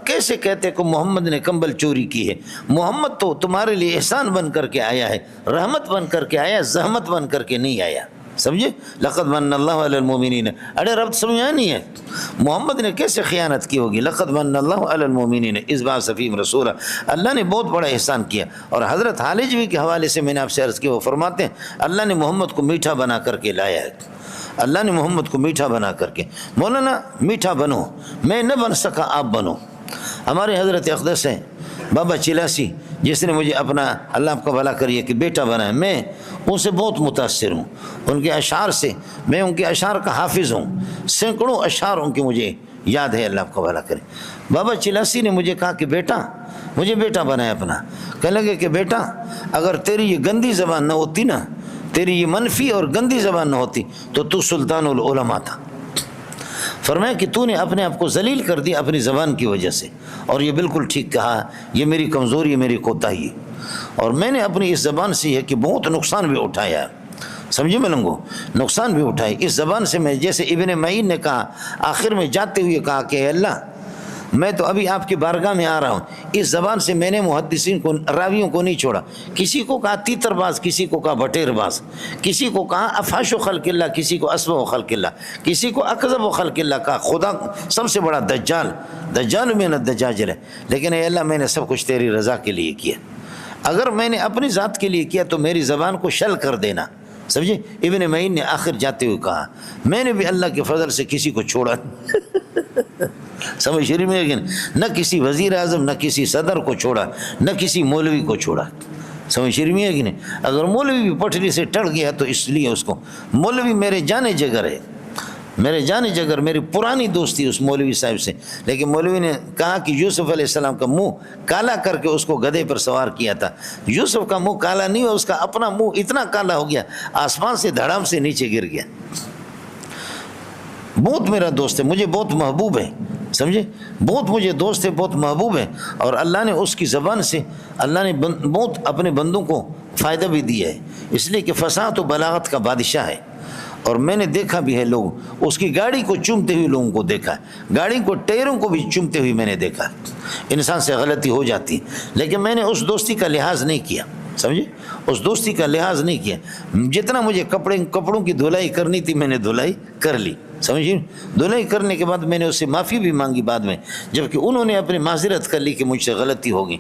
کیسے کہتے کہ محمد نے کمبل چوری کی ہے؟ محمد تو تمہارے لیے احسان بن کر کے آیا ہے، رحمت بن کر کے آیا، زحمت بن کر کے نہیں آیا، سمجھے؟ لقد من اللہ علی المؤمنین، ارے رب سمجھا نہیں ہے، محمد نے کیسے خیانت کی ہوگی؟ لقد من اللہ علی المؤمنین اذ بعث فیہم رسولا، اللہ نے بہت بڑا احسان کیا۔ اور حضرت حالجوی کے حوالے سے میں نے آپ سے عرض کیا، وہ فرماتے ہیں اللہ نے محمد کو میٹھا بنا کر کے لایا ہے، اللہ نے محمد کو میٹھا بنا کر کے۔ مولانا میٹھا بنو، میں نہ بن سکا آپ بنو۔ ہمارے حضرت اقدس ہیں بابا چلاسی، جس نے مجھے اپنا اللہ آپ کا بھلا کریے کہ بیٹا بنایا، میں ان سے بہت متاثر ہوں، ان کے اشعار سے، میں ان کے اشعار کا حافظ ہوں، سینکڑوں اشعار ان کے مجھے یاد ہے، اللہ آپ کا بھلا کرے۔ بابا چلاسی نے مجھے کہا کہ بیٹا، مجھے بیٹا بنایا اپنا، کہنے لگے کہ بیٹا اگر تیری یہ گندی زبان نہ ہوتی نا، تیری یہ منفی اور گندی زبان نہ ہوتی تو سلطان العلماء تھا۔ فرمایا کہ تو نے اپنے آپ کو ذلیل کر دیا اپنی زبان کی وجہ سے، اور یہ بالکل ٹھیک کہا، یہ میری کمزوری ہے، میری کوتاہی ہے، اور میں نے اپنی اس زبان سے یہ کہ بہت نقصان بھی اٹھایا ہے، سمجھے ملنگو، نقصان بھی اٹھائے اس زبان سے۔ میں جیسے ابن معین نے کہا آخر میں جاتے ہوئے کہا کہ اے اللہ میں تو ابھی آپ کی بارگاہ میں آ رہا ہوں، اس زبان سے میں نے محدثین کو، راویوں کو نہیں چھوڑا، کسی کو کہا تیتر باز، کسی کو کہا بٹیر باز، کسی کو کہا افحش و خلق اللہ، کسی کو اسوأ و خلق اللہ، کسی کو اکذب و خلق اللہ کہا، خدا سب سے بڑا دجال، دجال من الدجاجل ہے۔ لیکن اے اللہ میں نے سب کچھ تیری رضا کے لیے کیا، اگر میں نے اپنی ذات کے لیے کیا تو میری زبان کو شل کر دینا، سمجھے؟ ابن معین نے آخر جاتے ہوئے کہا میں نے بھی اللہ کے فضل سے کسی کو چھوڑا سمجھ شریف میں، لیکن نہ کسی وزیر اعظم، نہ کسی صدر کو چھوڑا، نہ کسی مولوی کو چھوڑا، سمجھ شریف میں ہے کہ نہیں؟ اگر مولوی بھی پٹری سے ٹڑ گیا تو اس لیے اس کو، مولوی میرے جانے جگر ہے، میرے جانے جگر، میری پرانی دوستی اس مولوی صاحب سے، لیکن مولوی نے کہا کہ یوسف علیہ السلام کا منہ کالا کر کے اس کو گدھے پر سوار کیا تھا۔ یوسف کا منہ کالا نہیں ہوا، اس کا اپنا منہ اتنا کالا ہو گیا آسمان سے دھڑام سے نیچے گر گیا۔ بہت میرا دوست ہے، مجھے بہت محبوب ہے، سمجھے؟ بہت مجھے دوست ہے، بہت محبوب ہے، اور اللہ نے اس کی زبان سے اللہ نے بہت اپنے بندوں کو فائدہ بھی دیا ہے، اس لیے کہ فصاحت و بلاغت کا بادشاہ ہے۔ اور میں نے دیکھا بھی ہے، لوگ اس کی گاڑی کو چومتے ہوئے لوگوں کو دیکھا ہے، گاڑی کو ٹائروں کو بھی چومتے ہوئے میں نے دیکھا ہے۔ انسان سے غلطی ہو جاتی ہے، لیکن میں نے اس دوستی کا لحاظ نہیں کیا، سمجھے؟ اس دوستی کا لحاظ نہیں کیا، جتنا مجھے کپڑوں کی دھلائی کرنی تھی میں نے دھلائی کر لی، سمجھے؟ دھلائی کرنے کے بعد میں نے اس سے معافی بھی مانگی بعد میں، جبکہ انہوں نے اپنی معذرت کر لی کہ مجھ سے غلطی ہوگی۔